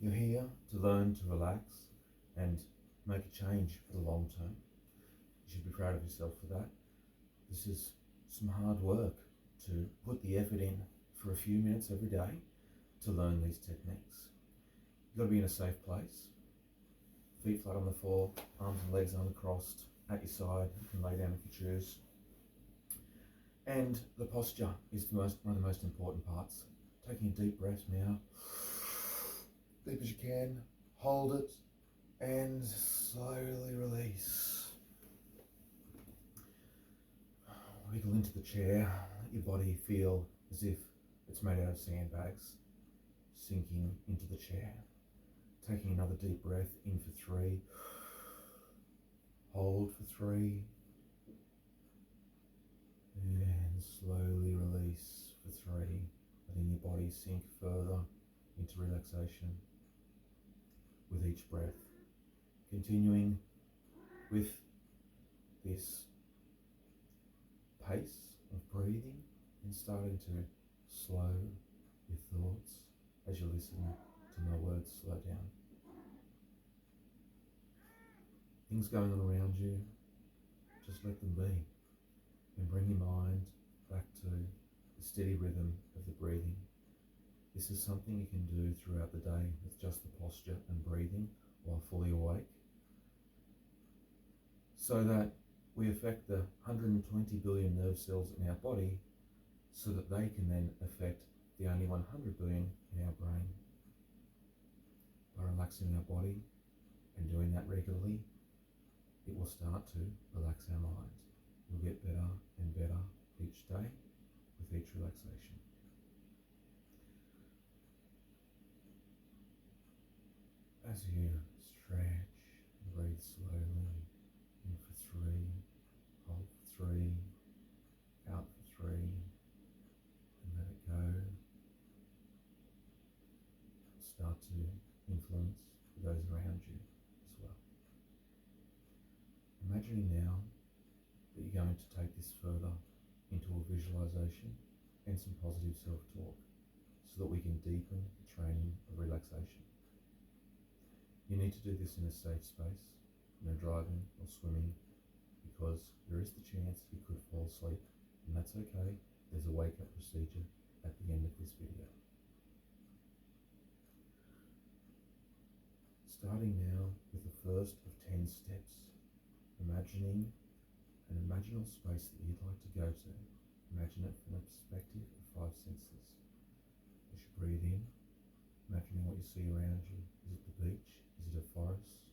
You're here to learn to relax and make a change for the long term. You should be proud of yourself for that. This is some hard work to put the effort in for a few minutes every day to learn these techniques. You've got to be in a safe place. Feet flat on the floor, arms and legs uncrossed at your side. You can lay down if you choose. And the posture is one of the most important parts. Taking a deep breath now, deep as you can, hold it, and slowly release. Wiggle into the chair, let your body feel as if it's made out of sandbags, sinking into the chair. Taking another deep breath in for 3, hold for 3, and slowly release for 3, letting your body sink further into relaxation with each breath. Continuing with this pace of breathing and starting to slow your thoughts as you listen to my words slow down. Things going on around you, just let them be and bring your mind back to the steady rhythm of the breathing. This is something you can do throughout the day with just the posture and breathing while fully awake, so that we affect the 120 billion nerve cells in our body so that they can then affect the only 100 billion in our brain. By relaxing our body and doing that regularly, it will start to relax our mind. We'll get better and better each day with each relaxation. As you stretch and breathe slowly, in for 3, hold for 3, out for 3, and let it go. Start to influence those around you as well. Imagining now that you're going to take this further into a visualization and some positive self-talk so that we can deepen the training of relaxation. You need to do this in a safe space, no driving or swimming, because there is the chance you could fall asleep, and that's okay. There's a wake-up procedure at the end of this video. Starting now with the first of 10 steps, imagining an imaginal space that you'd like to go to. Imagine it from the perspective of 5 senses. As you breathe in, imagining what you see around you. Is it the beach? Is it a forest?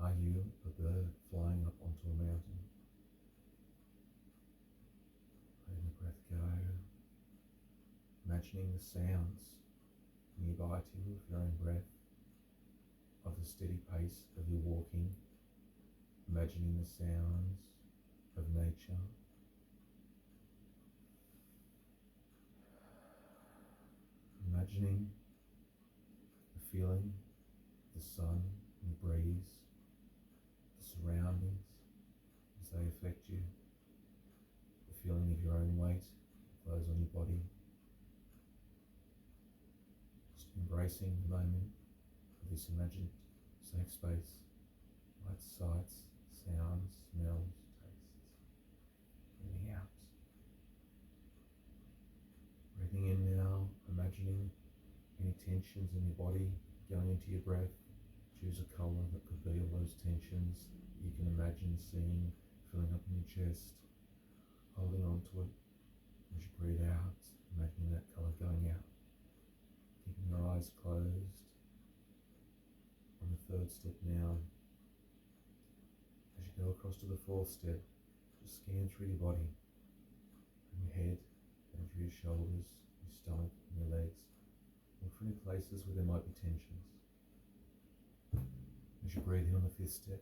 Are you a bird flying up onto a mountain? Letting the breath go. Imagining the sounds nearby to you with your own breath, of the steady pace of your walking, imagining the sounds of nature. Imagining the feeling, the sun and the breeze, the surroundings as they affect you, the feeling of your own weight, clothes on your body. Just embracing the moment of this imagined safe space, lights, sights, sounds, smells, tastes. Breathing out. Breathing in now, imagining any tensions in your body going into your breath. Choose a colour that could be all those tensions you can imagine seeing filling up in your chest, holding on to it. As you breathe out, imagining that colour going out. Keeping your eyes closed. On the 3rd step now, as you go across to the 4th step, just scan through your body, from your head, down through your shoulders, your stomach and your legs. Look for any places where there might be tensions. As you breathe in on the 5th step,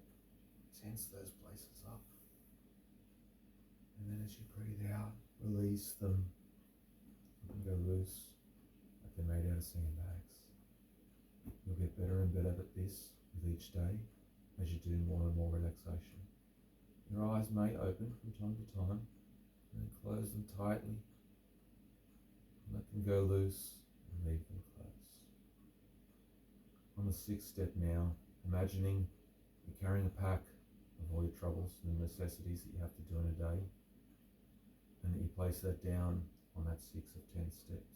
tense those places up. And then as you breathe out, release them. Let them go loose, like they're made out of sandbags. You'll get better and better at this with each day as you do more and more relaxation. Your eyes may open from time to time, and then close them tightly. Let them go loose and leave them closed. the sixth step now, imagining you're carrying a pack of all your troubles and the necessities that you have to do in a day, and that you place that down on that 6 of 10 steps.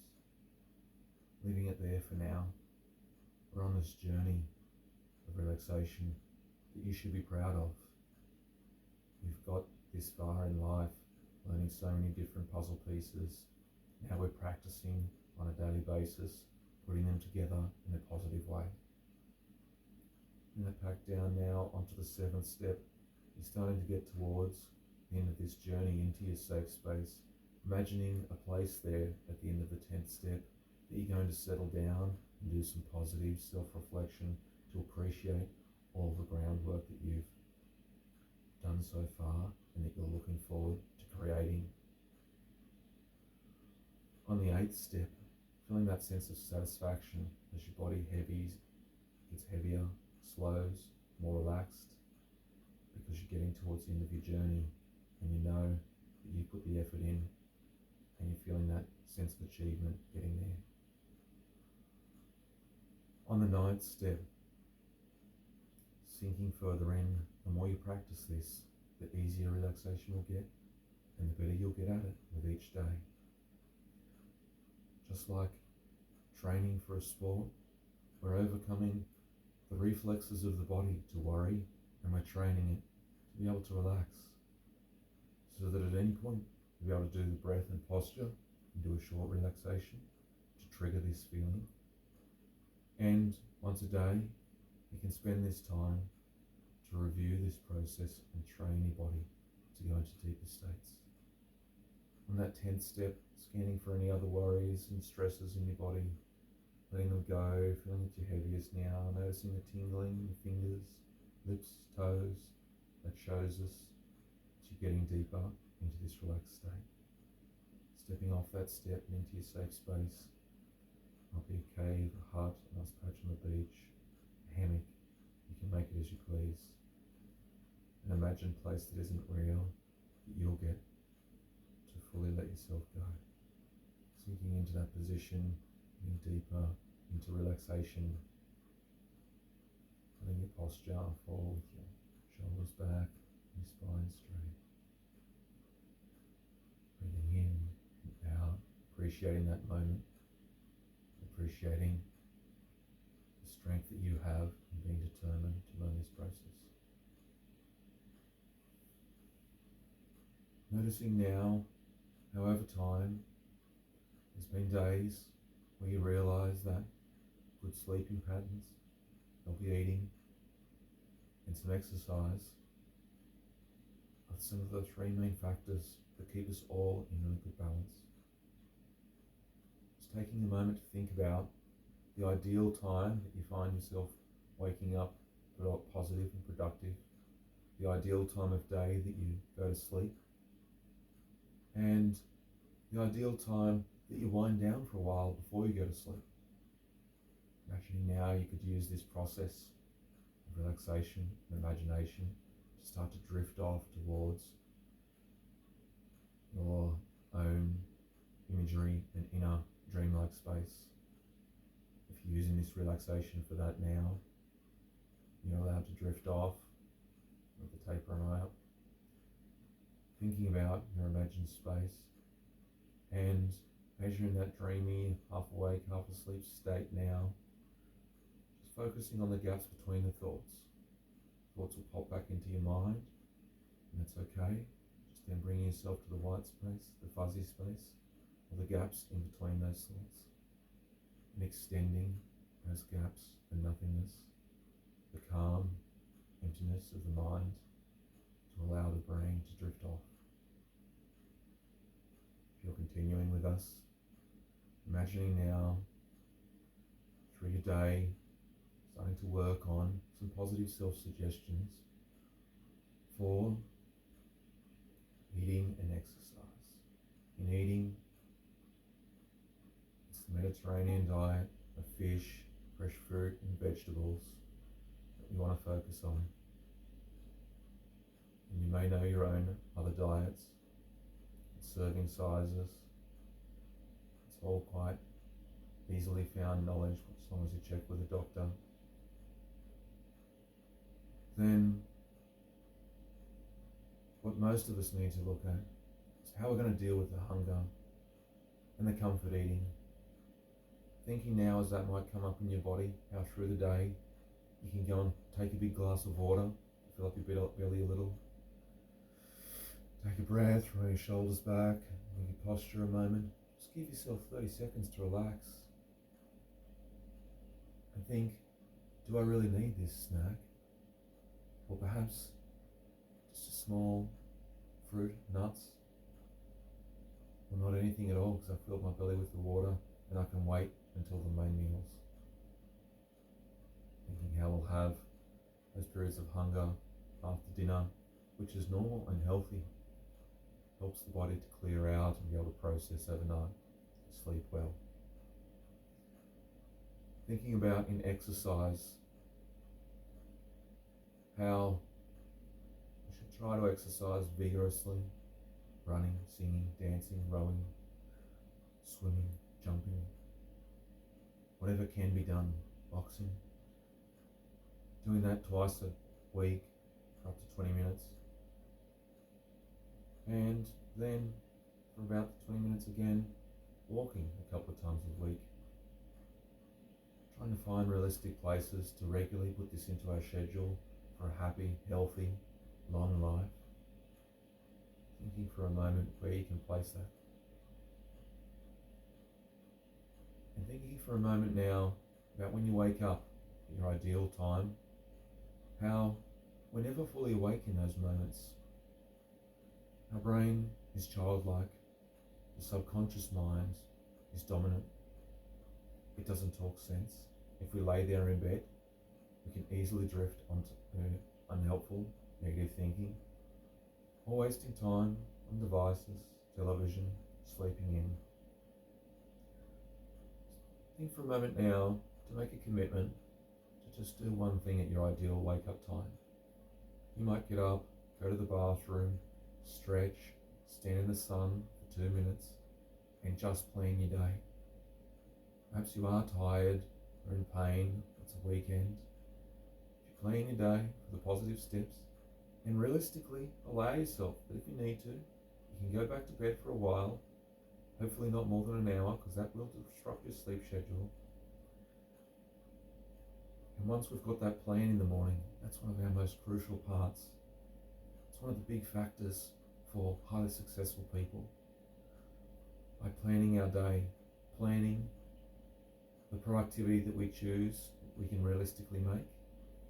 Leaving it there for now. We're on this journey of relaxation that you should be proud of. You've got this far in life, learning so many different puzzle pieces. Now we're practicing on a daily basis, putting them together in a positive way. Bring that pack down now onto the 7th step. You're starting to get towards the end of this journey into your safe space, imagining a place there at the end of the 10th step that you're going to settle down and do some positive self-reflection to appreciate all the groundwork that you've done so far and that you're looking forward to creating. On the 8th step, feeling that sense of satisfaction as your body gets heavier, slows, more relaxed, because you're getting towards the end of your journey and you know that you put the effort in and you're feeling that sense of achievement getting there. On the 9th step, sinking further in, the more you practice this, the easier relaxation will get and the better you'll get at it with each day. Just like training for a sport, we're overcoming the reflexes of the body to worry, and we're training it to be able to relax, so that at any point you'll be able to do the breath and posture and do a short relaxation to trigger this feeling. And once a day, you can spend this time to review this process and train your body to go into deeper states. On that 10th step, scanning for any other worries and stresses in your body, letting them go, feeling at your heaviest now, noticing the tingling in your fingers, lips, toes. That shows us that you're getting deeper into this relaxed state. Stepping off that step and into your safe space. Might be a cave, a hut, a nice patch on the beach, a hammock. You can make it as you please. An imagined place that isn't real, that you'll get to fully let yourself go. Sinking into that position, getting deeper into relaxation, letting your posture fall with your shoulders back, your spine straight. Breathing in and out, appreciating that moment, appreciating the strength that you have in being determined to learn this process. Noticing now how over time there's been days where you realise that good sleeping patterns, healthy eating, and some exercise are some of the 3 main factors that keep us all in really good balance. Just taking a moment to think about the ideal time that you find yourself waking up positive and productive, the ideal time of day that you go to sleep, and the ideal time that you wind down for a while before you go to sleep. Imagining now you could use this process of relaxation and imagination to start to drift off towards your own imagery and inner dreamlike space. If you're using this relaxation for that now, you're allowed to drift off with the taper eye up, thinking about your imagined space and measuring that dreamy, half awake, half asleep state now. Just focusing on the gaps between the thoughts. Thoughts will pop back into your mind, and that's okay. Just then bringing yourself to the white space, the fuzzy space, or the gaps in between those thoughts, and extending those gaps and nothingness, the calm emptiness of the mind, to allow the brain to drift off. If you're continuing with us, imagining now through your day, starting to work on some positive self-suggestions for eating and exercise. In eating, it's the Mediterranean diet of fish, fresh fruit and vegetables that we want to focus on. And you may know your own other diets, serving sizes. It's all quite easily found knowledge as long as you check with a doctor. then what most of us need to look at is how we're going to deal with the hunger and the comfort eating. Thinking now as that might come up in your body, how through the day you can go and take a big glass of water, fill up your belly a little, take a breath, roll your shoulders back, move your posture a moment. Just give yourself 30 seconds to relax and think, do I really need this snack? Or perhaps just a small fruit, nuts, or not anything at all because I filled my belly with the water and I can wait until the main meals. Thinking how we'll have those periods of hunger after dinner, which is normal and healthy. Helps the body to clear out and be able to process overnight, sleep well. Thinking about in exercise, how we should try to exercise vigorously, running, singing, dancing, rowing, swimming, jumping, whatever can be done, boxing. Doing that twice a week for up to 20 minutes. And then for about 20 minutes again, walking a couple of times a week. Trying to find realistic places to regularly put this into our schedule for a happy, healthy, long life. Thinking for a moment where you can place that. And thinking for a moment now about when you wake up at your ideal time, how we're never fully awake in those moments. Our brain is childlike, the subconscious mind is dominant. It doesn't talk sense. If we lay there in bed, we can easily drift onto unhelpful, negative thinking, or wasting time on devices, television, sleeping in. Think for a moment now to make a commitment to just do one thing at your ideal wake-up time. You might get up, go to the bathroom, stretch, stand in the sun for 2 minutes, and just plan your day. Perhaps you are tired or in pain, it's a weekend. If you plan your day for the positive steps, and realistically allow yourself that if you need to, you can go back to bed for a while, hopefully not more than an hour because that will disrupt your sleep schedule. And once we've got that plan in the morning, that's one of our most crucial parts. It's one of the big factors for highly successful people. By planning our day, planning the productivity that we choose, we can realistically make,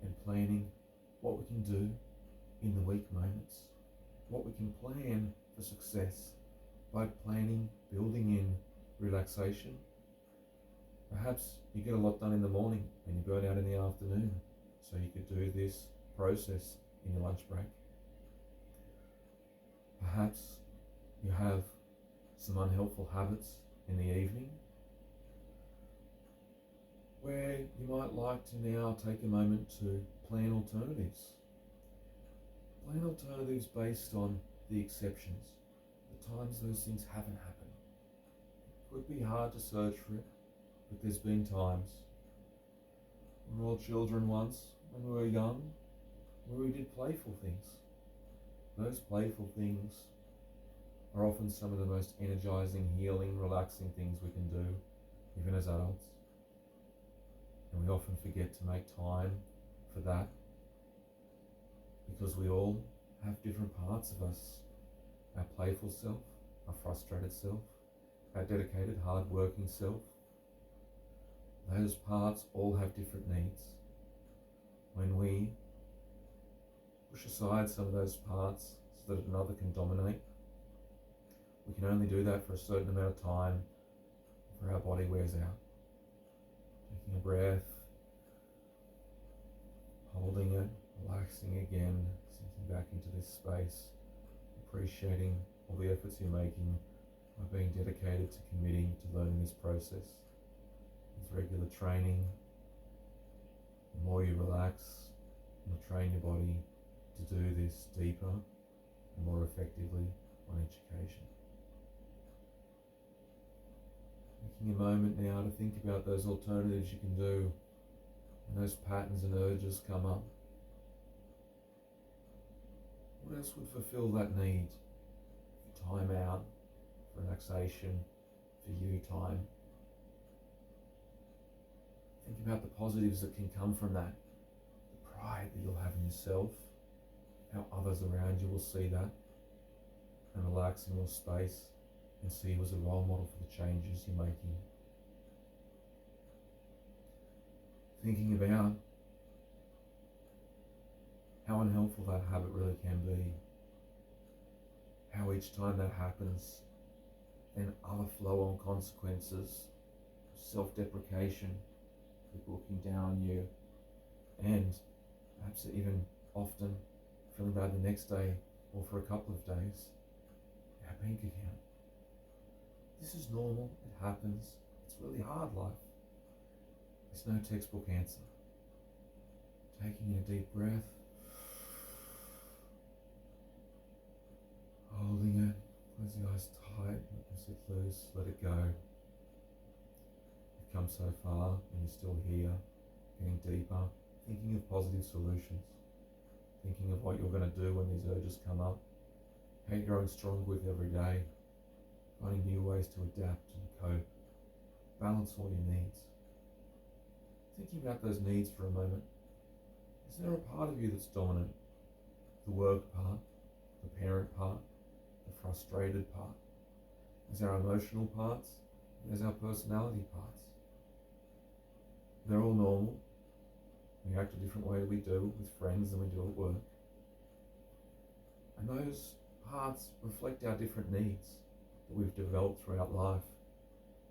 and planning what we can do in the weak moments, what we can plan for success by planning, building in relaxation. Perhaps you get a lot done in the morning and you burn out in the afternoon, so you could do this process in your lunch break. Perhaps you have some unhelpful habits in the evening where you might like to now take a moment to plan alternatives. Plan alternatives based on the exceptions, the times those things haven't happened. It could be hard to search for it, but there's been times. We were all children once, when we were young, where we did playful things. Those playful things are often some of the most energizing, healing, relaxing things we can do, even as adults. And we often forget to make time for that because we all have different parts of us. Our playful self, our frustrated self, our dedicated, hard-working self. Those parts all have different needs. When we push aside some of those parts so that another can dominate, we can only do that for a certain amount of time before our body wears out. Taking a breath, holding it, relaxing again, sinking back into this space, appreciating all the efforts you're making by being dedicated to committing to learning this process. With regular training, the more you relax, you'll train your body to do this deeper and more effectively on each occasion. Taking a moment now to think about those alternatives you can do when those patterns and urges come up. What else would fulfill that need? For time out, for relaxation, for you time. Think about the positives that can come from that. The pride that you'll have in yourself, how others around you will see that and relax in your space and see you as a role model for the changes you're making. Thinking about how unhelpful that habit really can be. How each time that happens, then other flow-on consequences, self-deprecation, people looking down on you, and perhaps even often feeling bad the next day or for a couple of days, our bank account. This is normal, it happens, it's really hard life. There's no textbook answer. Taking a deep breath, holding it, close the eyes tight, let the sit loose, let it go. You've come so far and you're still here, getting deeper, thinking of positive solutions, thinking of what you're going to do when these urges come up, how you're growing stronger with every day, finding new ways to adapt and cope, balance all your needs. Thinking about those needs for a moment. Is there a part of you that's dominant? The work part, the parent part, the frustrated part. There's our emotional parts, and there's our personality parts. They're all normal. We act a different way than we do with friends than we do at work. And those parts reflect our different needs that we've developed throughout life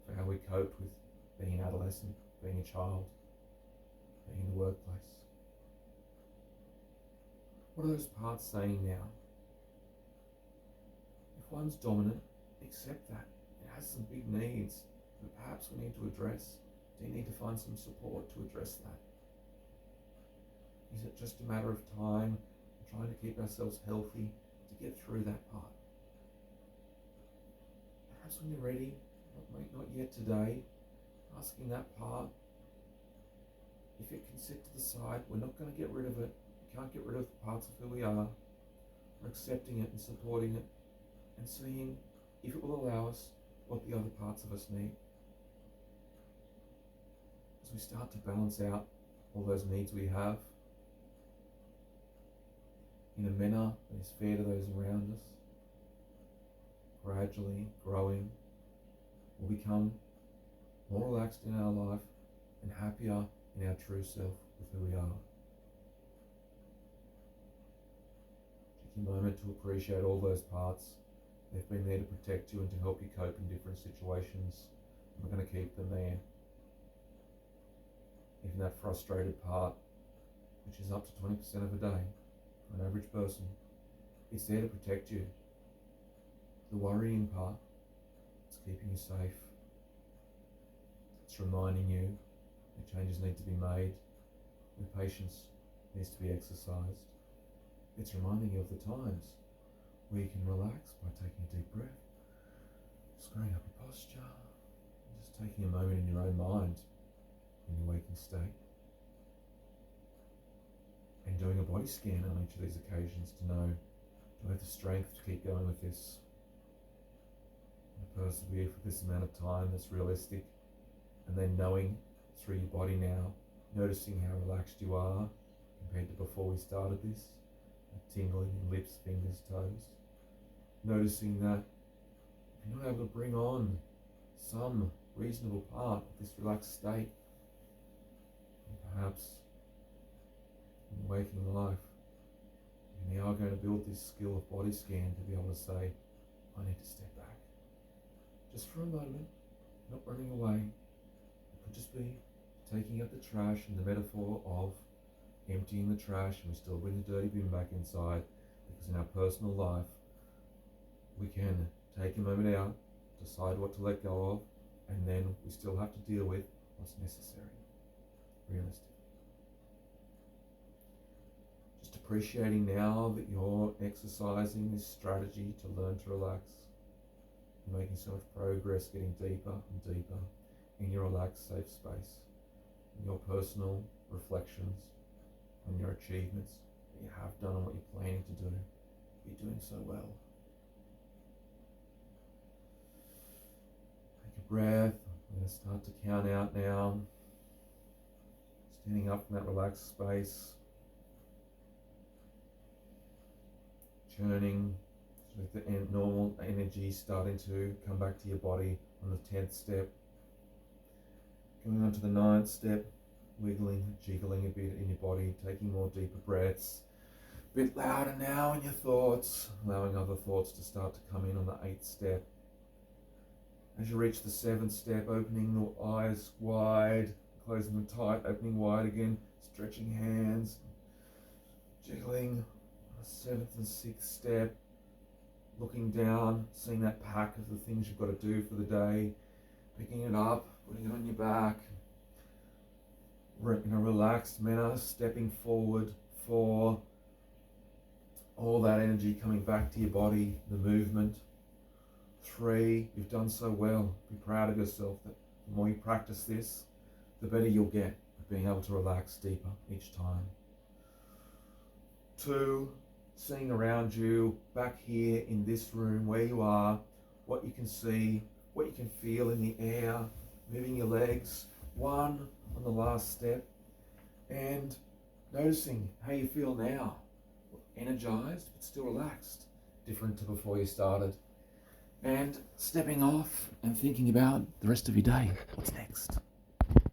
for how we coped with being an adolescent, being a child, being in the workplace. What are those parts saying now? If one's dominant, accept that. It has some big needs that perhaps we need to address. Do you need to find some support to address that? Is it just a matter of time, trying to keep ourselves healthy to get through that part? Perhaps when you're ready, not yet today, asking that part, if it can sit to the side, we're not going to get rid of it. We can't get rid of the parts of who we are. We're accepting it and supporting it and seeing if it will allow us what the other parts of us need. As we start to balance out all those needs we have in a manner that is fair to those around us, gradually growing, we'll become more relaxed in our life and happier in our true self with who we are. Take a moment to appreciate all those parts. They've been there to protect you and to help you cope in different situations. We're going to keep them there. Even that frustrated part, which is up to 20% of a day for an average person, it's there to protect you. The worrying part, it's keeping you safe. It's reminding you that changes need to be made, that patience needs to be exercised. It's reminding you of the times where you can relax by taking a deep breath, screwing up your posture, and just taking a moment in your own mind in your waking state. And doing a body scan on each of these occasions to know, do I have the strength to keep going with this? And persevere for this amount of time that's realistic. And then knowing through your body now, noticing how relaxed you are compared to before we started this, that tingling in lips, fingers, toes. Noticing that if you're not able to bring on some reasonable part of this relaxed state, and perhaps in waking life, you now are going to build this skill of body scan to be able to say, I need to step back. Just for a moment, not running away. It could just be taking out the trash in the metaphor of emptying the trash and we still bring the dirty bin back inside, because in our personal life, we can take a moment out, decide what to let go of, and then we still have to deal with what's necessary, realistic. Just appreciating now that you're exercising this strategy to learn to relax. You're making so much progress, getting deeper and deeper in your relaxed, safe space, in your personal reflections on your achievements that you have done and what you're planning to do. You're doing so well. Take a breath. I'm going to start to count out now. Standing up from that relaxed space. Churning. So the normal energy starting to come back to your body on the 10th step. Going on to the 9th step. Wiggling, jiggling a bit in your body. Taking more deeper breaths. A bit louder now in your thoughts. Allowing other thoughts to start to come in on the 8th step. As you reach the 7th step, opening the eyes wide, closing them tight, opening wide again, stretching hands, jiggling. 7th and 6th step, looking down, seeing that pack of the things you've got to do for the day, picking it up, putting it on your back, in a relaxed manner, stepping forward for all that energy coming back to your body, the movement. 3, you've done so well. Be proud of yourself that the more you practice this, the better you'll get at being able to relax deeper each time. 2, seeing around you, back here in this room where you are, what you can see, what you can feel in the air, moving your legs. 1, on the last step, and noticing how you feel now. Energized, but still relaxed. Different to before you started. And stepping off and thinking about the rest of your day. What's next?